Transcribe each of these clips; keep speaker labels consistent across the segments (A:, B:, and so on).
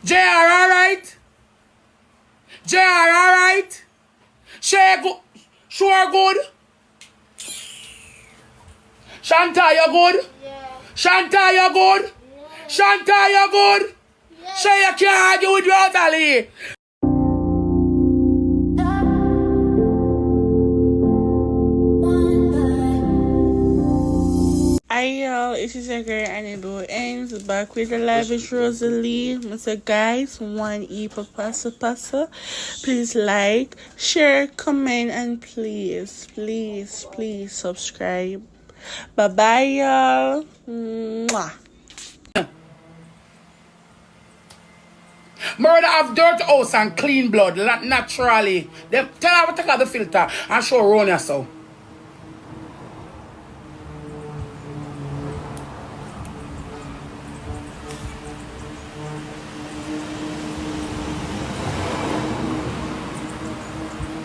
A: JR, alright? JR, alright? Sure good? Shanta, you good?
B: Yeah.
A: Shanta, you good?
B: Yeah.
A: Shanta, you good?
B: Yeah.
A: Shay, you can't argue with Rosealee.
C: Hi y'all, it is your girl Annabelle Ames back with the live with Rosealee. Mr. Guys, 1E pasa. Please like, share, comment, and please subscribe. Bye bye y'all. Mwah.
A: Murder of dirt house and clean blood, naturally. Them tell her to take out the filter and show Ronia so.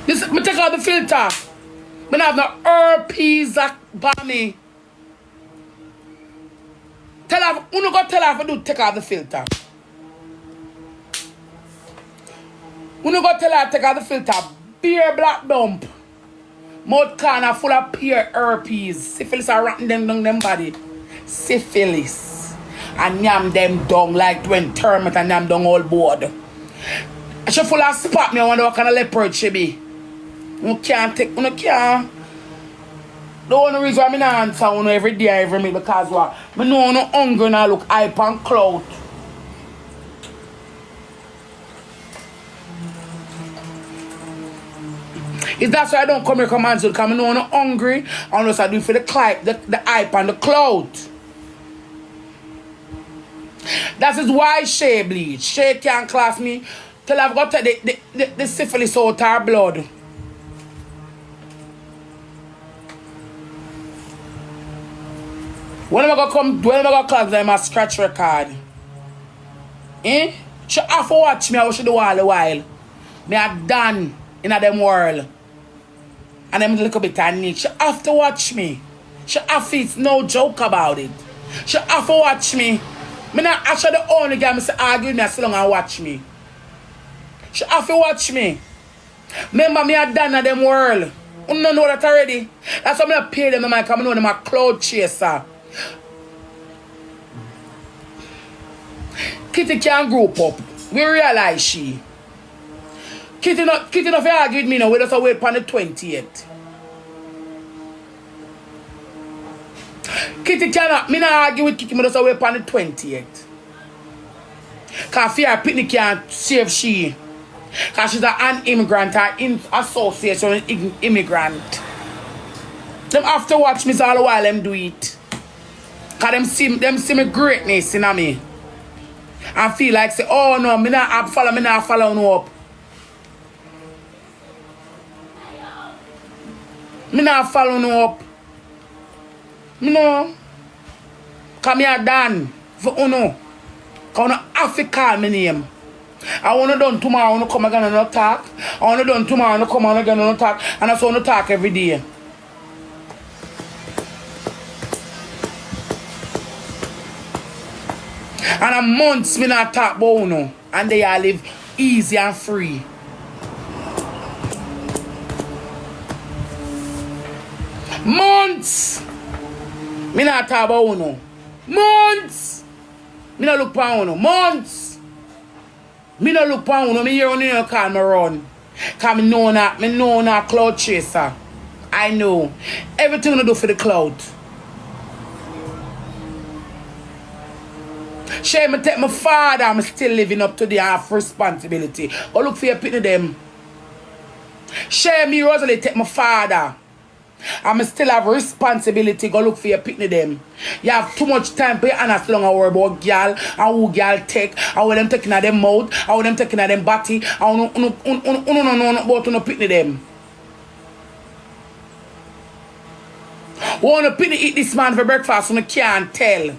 A: This me take out the filter. Me not have no herpes by me. Tell her, you go tell her to take out the filter. You go tell her to take out the filter. Beer black dump. Mouth corner full of pure herpes. Syphilis are rotting them down them body. Syphilis. And yam them down like when termite and yam down all board. She full of spot me. I wonder what kind of leopard she be. You can't take, you can't. The only reason why I not answer you every day, every minute, because what? I know I'm hungry and I look hype and clout. It's that's why I don't come here come answer, because I know I'm hungry unless I do it for the hype and the clout. That is why Shay bleach. Shay can't class me till I've got the syphilis out her blood. When am I gonna class them a scratch record? Eh? She have to watch me how she do all the while. Me are done in a them world. And them little bit of niche. She have to watch me. She have to, it's no joke about it. She have to watch me. Me not actually the only guy say argue with me as long and watch me. She have to watch me. Remember me are done in them world. You don't know that already. That's why I pay them because I know them a cloud chaser. Kitty can't group up. We realize she. Kitty not argue with me now. We just wait for the 20th. Kitty cannot. Me not argue with Kitty. Me just wait for the 20th. Because fear Pitney can't save she. Because she's an immigrant or in association with immigrant. Them have to watch me all the while them do it. Because them see me greatness in me. And feel like say, oh no, me not follow no up. Me not follow no up. Me no. Because me are done for uno. Because I have to call my name. I want to done tomorrow, I want to come again and not talk. I want to done tomorrow, I want to come again and not talk. And I want to talk every day. And a months me not talk about uno. And they all live easy and free. Months! Me not talk about uno. Months! Me not look for uno. Months! Me not look for uno. Me hear uno call me run. Because me know not cloud chaser. I know. Everything I do for the cloud. Shay, me take my father, I'm still living up to the half responsibility. Go look for your pitney them. Shay, me Rosealee take my father. I'm still have responsibility. Go look for your pitney them. You have too much time for your honest long and worry about girl and who girl take, and what them taking at them mouth, and what them taking at them body, and no about no pitney them. Wanna pitney eat this man for breakfast and I can't tell.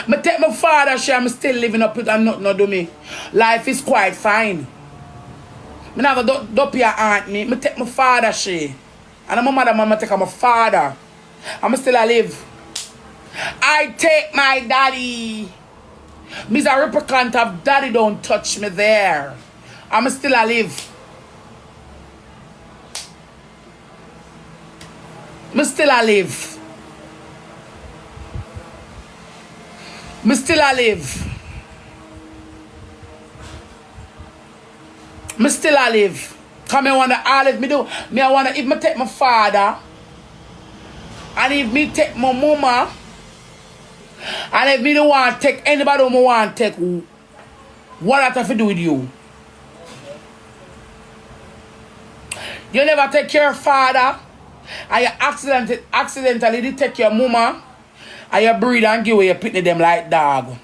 A: Me take my father, I'm still living up with and nothing to do me. Life is quite fine. Me never do your aunt me. Me take my father, she. And my mother take my father. I'm still alive. I take my daddy. Me's a replicant of daddy don't touch me there. I'm still alive. Me still alive. Me still alive. Me still alive. Come I wanna all if me do. Me I wanna if me take my father. And if me take my mama. And if me don't want to take anybody who want to take, what that have to do with you? You never take your father, and you accidentally take your mama, and you breed and give away your pitney them like dog.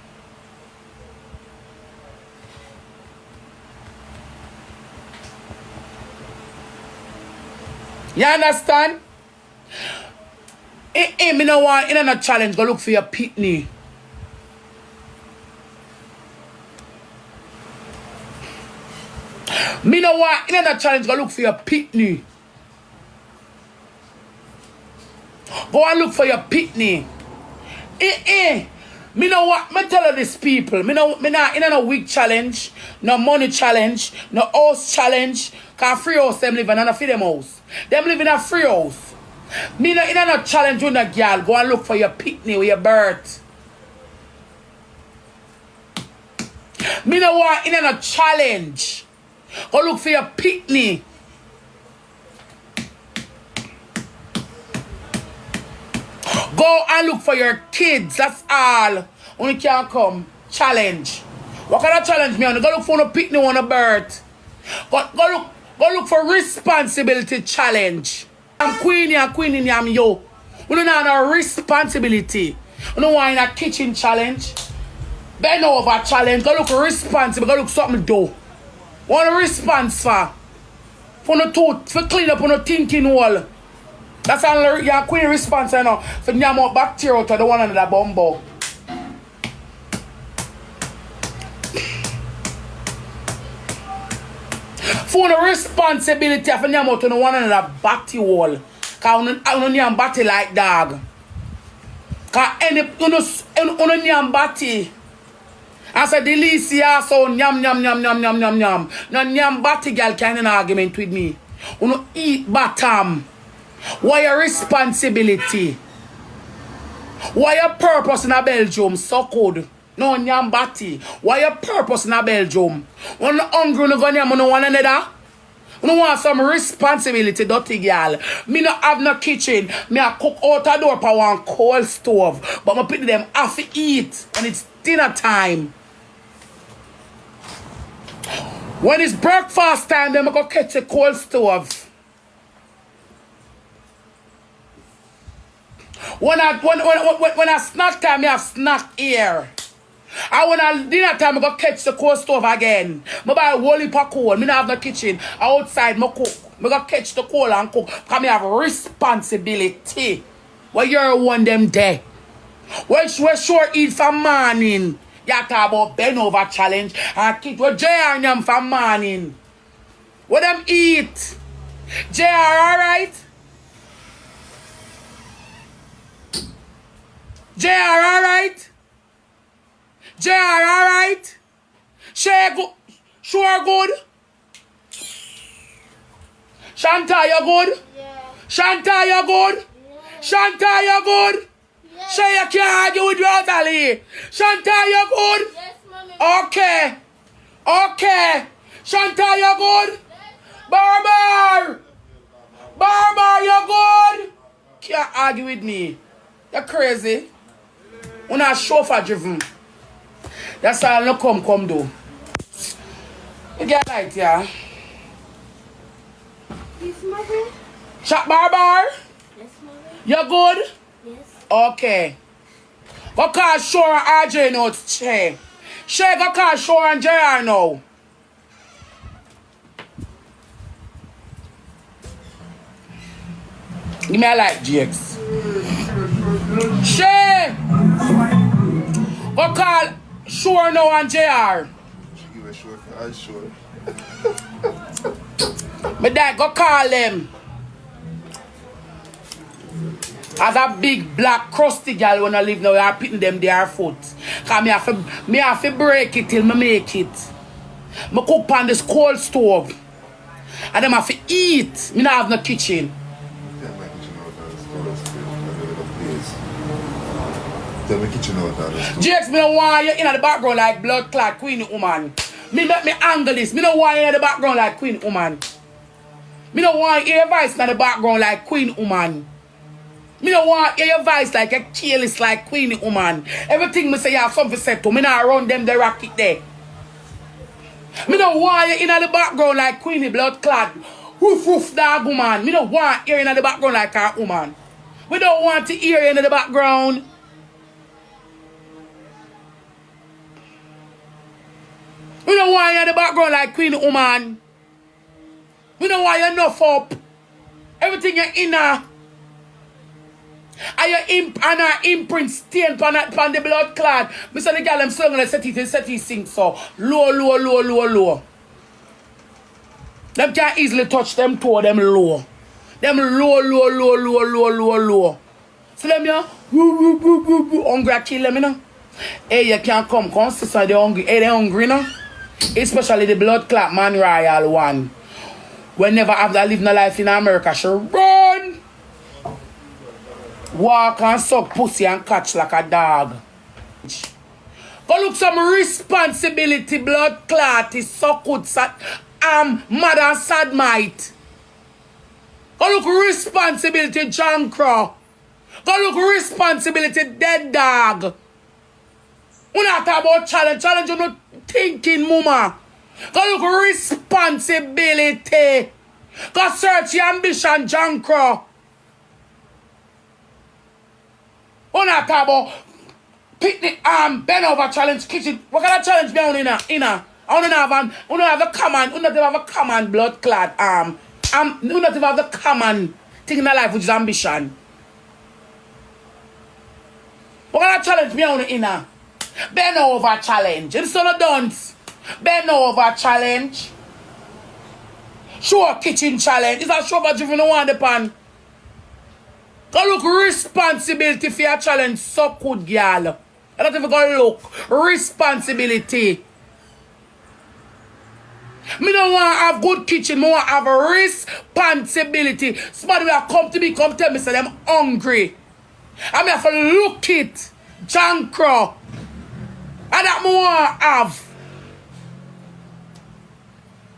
A: You understand? Me no want in a challenge, go look for your pitney. Me no want in a challenge, go look for your pitney. Go and look for your pitney. Me no want, me tell you this people, me not in a week challenge, no money challenge, no house challenge, cause free house them live in a freedom house. Them live in a free house. Me no in a challenge with a girl. Go and look for your pitney with your birth. Me no want in a challenge. Go look for your pitney. Go and look for your kids. That's all. Only can come. Challenge. What kind of challenge me on? Go look for no pitney on a birth. Go look for responsibility challenge. I'm queenie and queenie I'm yo. We don't have no responsibility. We don't want in a kitchen challenge. Bend over challenge. Go look responsible. Go look something do. What a response for? For no tooth. For clean up on no thinking wall. That's all your queen response you know. For nyam out bacteria to the one under the bumbo. For the responsibility of nyam out to the one under the batty wall. Cause I don't nyam batty like dog. Cause any nyam batty. I said Delicia so nyam. No nyam batty girl can in argument with me. You eat bottom. Why your responsibility? Why your purpose in a Belgium so good? No nyam batty. Why your purpose in a Belgium? When you hungry, you go nyam on one another. You want some responsibility, dirty girl. Me not have no kitchen. Me a cook out a door for one coal stove. But my people them have to eat when it's dinner time. When it's breakfast time, them go catch a coal stove. When I snack time, I have snack here. And when I dinner time, I go catch the coal stove again. I buy a whole heap of coal. I don't have no kitchen. Outside, I cook. I go catch the coal and cook. Because I have responsibility. Well, you're one them day. When we sure eat for morning. You talk about bend over challenge. And kids with JR for morning. What them eat? JR, alright? JR, alright? JR, alright? Sure good? Shanta, you good?
B: Yeah.
A: Shanta, you good?
B: Yeah.
A: Shanta, you good?
B: Yeah.
A: Sure you can't argue with Rosealee. Shanta, you good?
B: Yes, mommy.
A: Okay. Shanta, you good?
B: Yes,
A: Barber, you good? Can't argue with me. You're crazy. When I chauffeur driven. That's all no come do. You get light, yeah?
B: Yes, mommy.
A: Shot Barber?
B: Yes, mommy.
A: You good?
B: Yes.
A: Okay. Go call Shore and RJ now, Shay. Shay, go call Shore and JR now. Give me a light, GX. Shay! Go call Shore now and JR.
D: Give a short, I sure.
A: My dad, go call them. As a big black crusty girl when I live now, I'm putting them there foot. Cause me have to break it till me make it. Me cook on this cold stove. And them have to eat. Me not have no kitchen.
D: Tell me kitchen out of the store.
A: Jakes, me don't want you in the background like blood clot queen woman. Me make me angle this. Me don't want you in the background like queen woman. Me don't want you your voice in the background like queen woman. Me don't want your voice like a careless like queen woman. Everything me say you have something said to me not run them the rocket there. Me don't want you in the background like queenie blood clot. Woof woof dog woman. Me don't want you in the background like a woman. We don't want to hear you in the background. We don't want you in the background like queen woman. We don't want you enough up. Everything you're in her. And your imprint stain pan the blood clot. Me say the girl them still gonna set it sing so. Low. Them can't easily touch them toe, them low. Them low. So them ya hungry I kill them, you know. Hey, you can't come sister, they hungry. Hey, they hungry, you know. Especially the blood clot man royal one. Whenever after living a life in America, she run. Walk and suck pussy and catch like a dog. Go look some responsibility, blood clot is so good, mad and sad might. Go look responsibility, John Crow. Go look responsibility, dead dog. We not talk about challenge you not thinking, mama. Go look responsibility. Go search your ambition, John Crow. We not talk about picnic bend over challenge kitchen. What kind of challenge me on in a? I don't have a common blood clot I don't have the common thing in my life which is ambition. What kind of challenge me on in a? Bend over challenge. It's all a dance. Bend over challenge. Show kitchen challenge. It's a show for you no want the pan. Go look responsibility for your challenge so good, girl. I don't even go look. Responsibility. Me don't want to have good kitchen. Me want to have a responsibility. Somebody will come to me, come tell me, say them hungry. I me have to look it. John Crow. And that me want to have.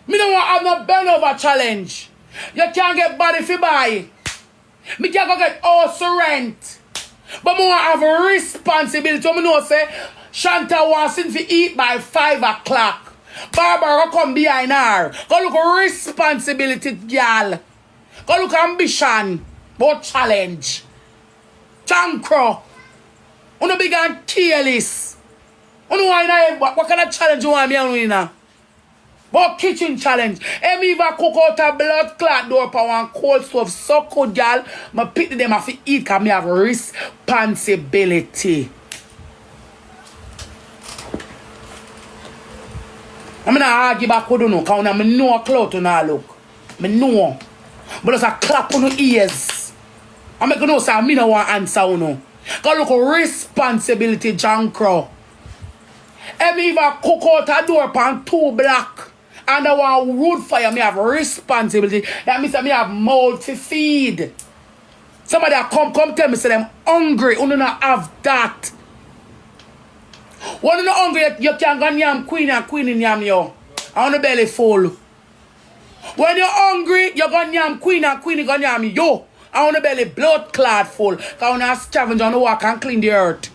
A: Me don't want to have no bend over challenge. You can't get body for buy. Me can't go get house rent. But me want to have a responsibility. So me know say Shanta wants to eat by 5 o'clock. Barbara come behind her. Go look responsibility, girl. Go look ambition. But challenge. Chankro. Uno big and careless. Uno what kind of challenge you want me on now? But kitchen challenge. Emi even cook out a blood clot door for one cold stove. So good, girl. My pick them have to eat because me have responsibility. I'm not argue back with you, because I know a clout to now look. I know. But there's a clap on your ears. I'm going to know say I don't want to answer you. Because look, responsibility, John Crow. Every even cook out a door pan 2 black. And I want wood fire, me have responsibility. That means that me have mouth to feed. Somebody come tell me, say them hungry. You don't have that. When you're not hungry, you can't go yam queen and queen in yam yo. On the belly full. When you're hungry, you're going yam queen and queen in yam yo. On the belly blood clot full. Because when you scavenge on the walk and clean the earth.